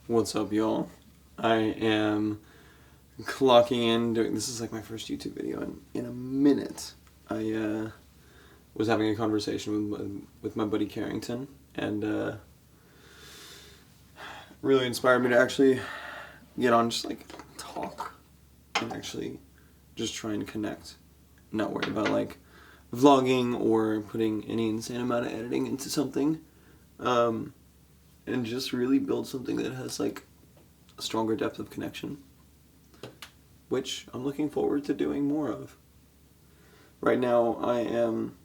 What's up, y'all? I am clocking in. This is like my first YouTube video in a minute. I was having a conversation with my buddy Carrington, and really inspired me to actually get on, just like talk and actually just try and connect. Not worry about like vlogging or putting any insane amount of editing into something. And just really build something that has like a stronger depth of connection, which I'm looking forward to doing more of. Right now I am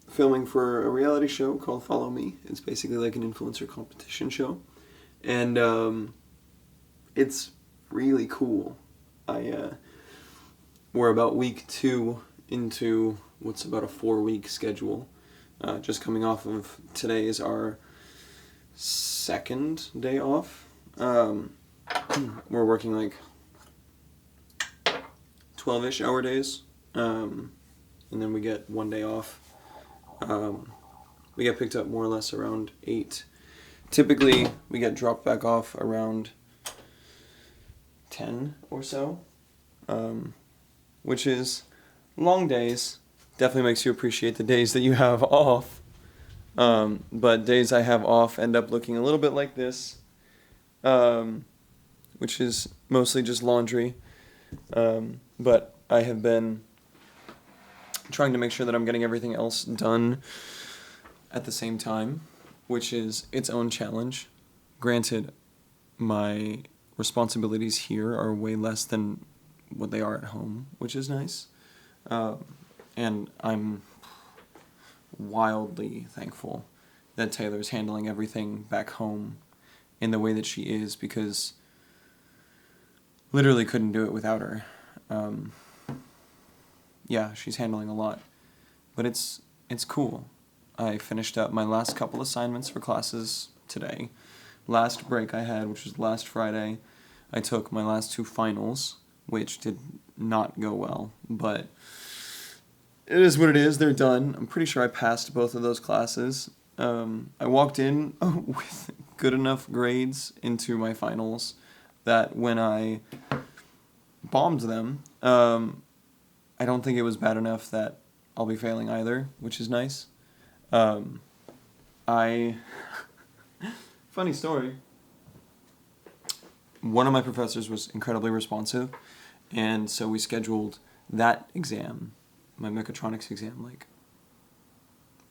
filming for a reality show called Follow Me. It's basically like an influencer competition show, and it's really cool. We're about week 2 into what's about a 4-week schedule. Just coming off of today is our second day off. We're working like 12-ish hour days, and then we get 1 day off. We get picked up more or less around 8. Typically, we get dropped back off around 10 or so, which is long days. Definitely makes you appreciate the days that you have off. But days I have off end up looking a little bit like this, which is mostly just laundry. But I have been trying to make sure that I'm getting everything else done at the same time, which is its own challenge. Granted, my responsibilities here are way less than what they are at home, which is nice. And I'm wildly thankful that Taylor's handling everything back home in the way that she is, because literally couldn't do it without her. Yeah, she's handling a lot, but it's cool. I finished up my last couple assignments for classes today. Last break I had, which was last Friday, I took my last 2 finals, which did not go well, but it is what it is. They're done. I'm pretty sure I passed both of those classes. I walked in with good enough grades into my finals that when I bombed them, I don't think it was bad enough that I'll be failing either, which is nice. Funny story. One of my professors was incredibly responsive, and so we scheduled that exam, my mechatronics exam, like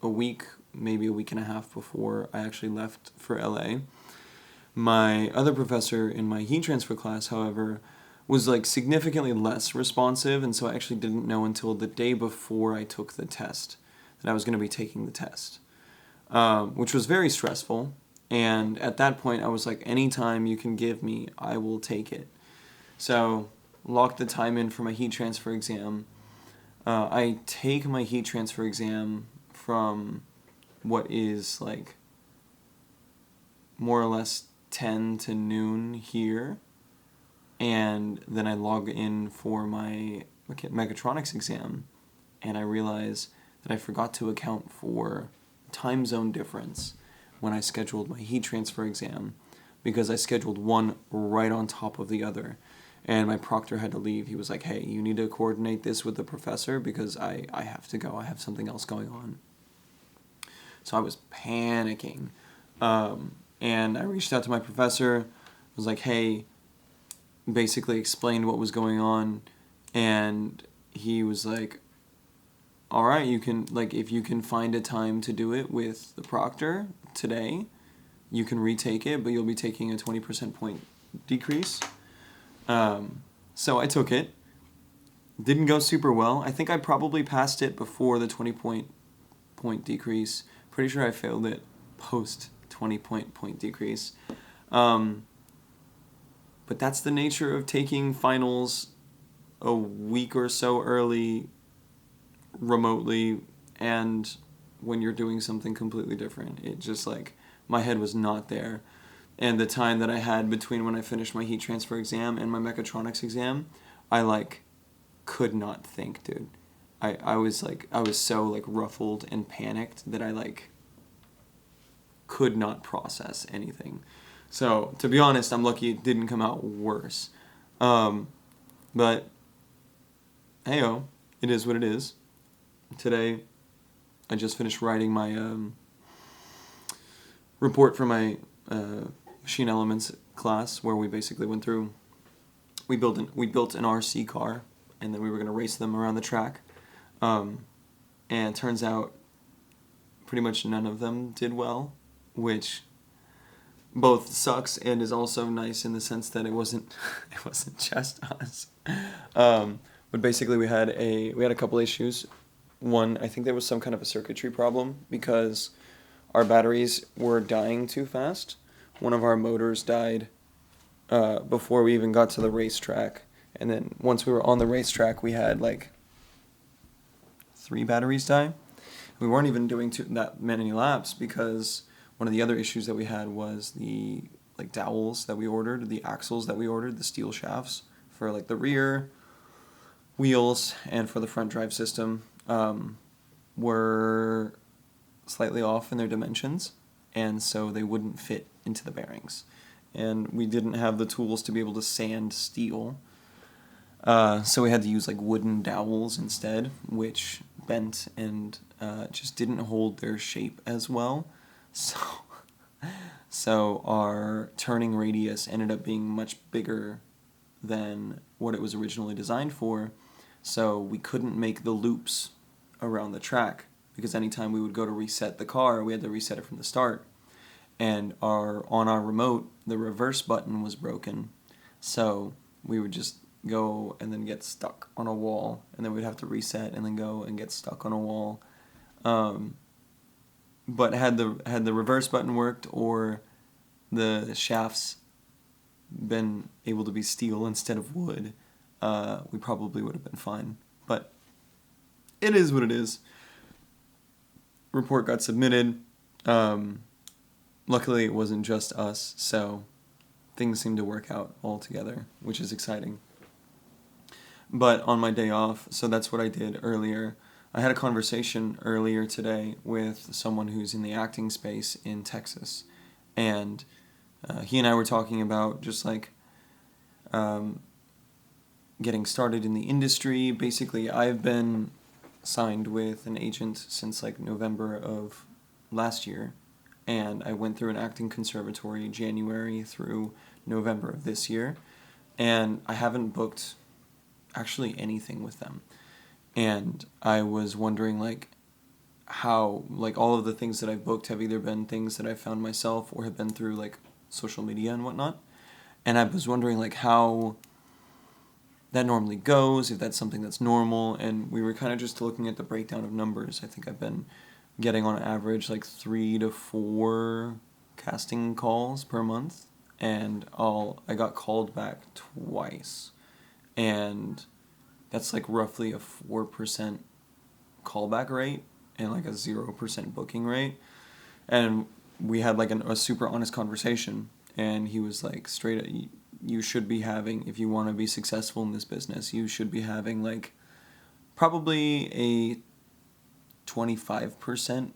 a week, maybe a week and a half before I actually left for LA. My other professor in my heat transfer class, however, was like significantly less responsive, and so I actually didn't know until the day before I took the test that I was going to be taking the test, which was very stressful. And at that point, I was like, anytime you can give me, I will take it. So, locked the time in for my heat transfer exam. I take my heat transfer exam from what is like more or less 10 to noon here, and then I log in for my mechatronics exam, and I realize that I forgot to account for time zone difference when I scheduled my heat transfer exam, because I scheduled one right on top of the other, and my proctor had to leave. He was like, hey, you need to coordinate this with the professor because I have to go. I have something else going on. So I was panicking, and I reached out to my professor. I was like, hey, basically explained what was going on, and he was like, all right, you can, like, if you can find a time to do it with the proctor today, you can retake it, but you'll be taking a 20% point decrease. So I took it. Didn't go super well. I think I probably passed it before the 20-point decrease. Pretty sure I failed it post 20-point decrease. But that's the nature of taking finals a week or so early, remotely, and when you're doing something completely different. It just, like, my head was not there. And the time that I had between when I finished my heat transfer exam and my mechatronics exam, I, like, could not think, dude. I was so, like, ruffled and panicked that I, like, could not process anything. So, to be honest, I'm lucky it didn't come out worse. But, hey-oh, it is what it is. Today, I just finished writing my report for my machine elements class, where we basically went through, we built an RC car, and then we were going to race them around the track. And it turns out pretty much none of them did well, which both sucks and is also nice in the sense that it wasn't just us. But basically we had a couple issues. One, I think there was some kind of a circuitry problem because our batteries were dying too fast. One of our motors died before we even got to the racetrack, and then once we were on the racetrack, we had like 3 batteries die. We weren't even doing that many laps because one of the other issues that we had was the like dowels that we ordered, the axles that we ordered, the steel shafts for like the rear wheels and for the front drive system were slightly off in their dimensions, and so they wouldn't fit into the bearings. And we didn't have the tools to be able to sand steel, so we had to use like wooden dowels instead, which bent and just didn't hold their shape as well. So our turning radius ended up being much bigger than what it was originally designed for, so we couldn't make the loops around the track, because anytime we would go to reset the car, we had to reset it from the start. And on our remote, the reverse button was broken, so we would just go and then get stuck on a wall, and then we'd have to reset and then go and get stuck on a wall. But had the reverse button worked, or the shafts been able to be steel instead of wood, we probably would have been fine. But it is what it is. Report got submitted. Luckily, it wasn't just us, so things seemed to work out all together, which is exciting. But on my day off, so that's what I did earlier. I had a conversation earlier today with someone who's in the acting space in Texas, and he and I were talking about just like getting started in the industry. Basically, I've been signed with an agent since like November of last year, and I went through an acting conservatory January through November of this year, and I haven't booked actually anything with them. And I was wondering like how like all of the things that I've booked have either been things that I've found myself or have been through like social media and whatnot. And I was wondering like how that normally goes, if that's something that's normal, and we were kind of just looking at the breakdown of numbers. I think I've been getting on average like 3 to 4 casting calls per month, and I got called back twice, and that's like roughly a 4% callback rate and like a 0% booking rate. And we had like a super honest conversation, and he was like, straight, you should be having, if you want to be successful in this business, you should be having like probably a 25%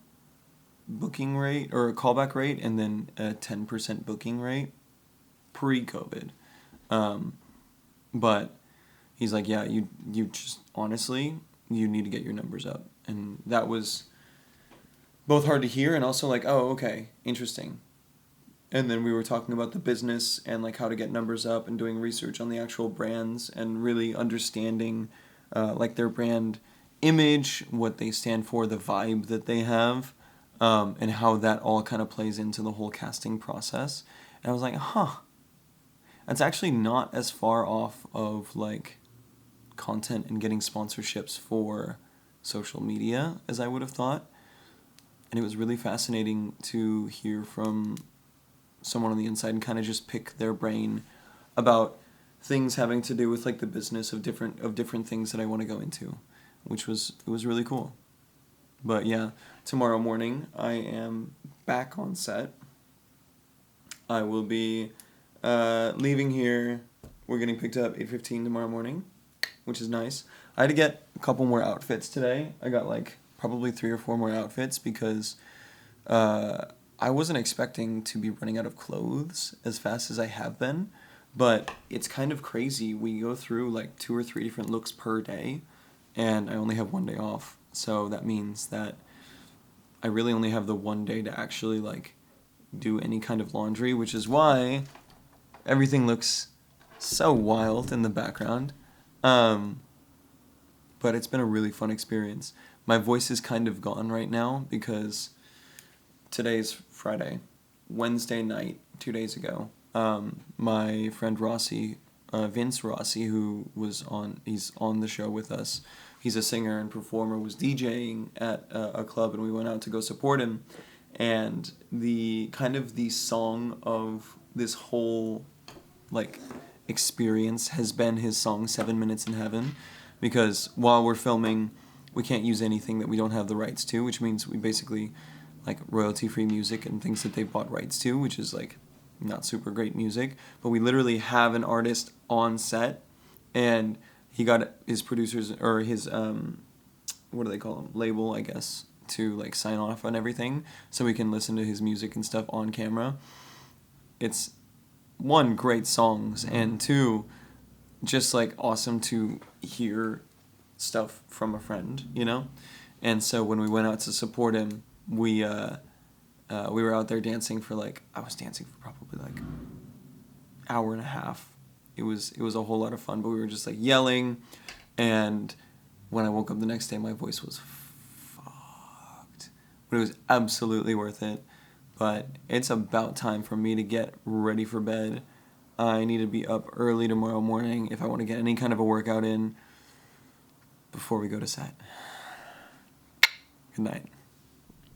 booking rate or a callback rate, and then a 10% booking rate pre-COVID. But he's like, yeah, you just honestly, you need to get your numbers up. And that was both hard to hear and also like, oh, okay, interesting. And then we were talking about the business and like how to get numbers up and doing research on the actual brands and really understanding like their brand image, what they stand for, the vibe that they have, and how that all kind of plays into the whole casting process. And I was like, that's actually not as far off of like content and getting sponsorships for social media as I would have thought. And it was really fascinating to hear from someone on the inside and kind of just pick their brain about things having to do with like the business of different things that I want to go into, it was really cool. But yeah, tomorrow morning I am back on set. I will be leaving here. We're getting picked up 8:15 tomorrow morning, which is nice. I had to get a couple more outfits today. I got like probably 3 or 4 more outfits because I wasn't expecting to be running out of clothes as fast as I have been, but it's kind of crazy. We go through like 2 or 3 different looks per day, and I only have 1 day off. So that means that I really only have the 1 day to actually like do any kind of laundry, which is why everything looks so wild in the background. But it's been a really fun experience. My voice is kind of gone right now because today's Friday. Wednesday night, 2 days ago, my friend Rossi, Vince Rossi, he's on the show with us. He's a singer and performer, was DJing at a club, and we went out to go support him. And the song of this whole like experience has been his song 7 Minutes in Heaven, because while we're filming, we can't use anything that we don't have the rights to, which means we basically like royalty-free music and things that they bought rights to, which is like not super great music, but we literally have an artist on set, and he got his producers, or his what do they call them, label, I guess, to like sign off on everything so we can listen to his music and stuff on camera. It's one, great songs, and two, just like awesome to hear stuff from a friend, you know? And so when we went out to support him, we were out there dancing for like, I was dancing for probably like hour and a half. It was a whole lot of fun, but we were just like yelling, and when I woke up the next day, my voice was fucked. But it was absolutely worth it. But it's about time for me to get ready for bed. I need to be up early tomorrow morning if I want to get any kind of a workout in before we go to set. Good night.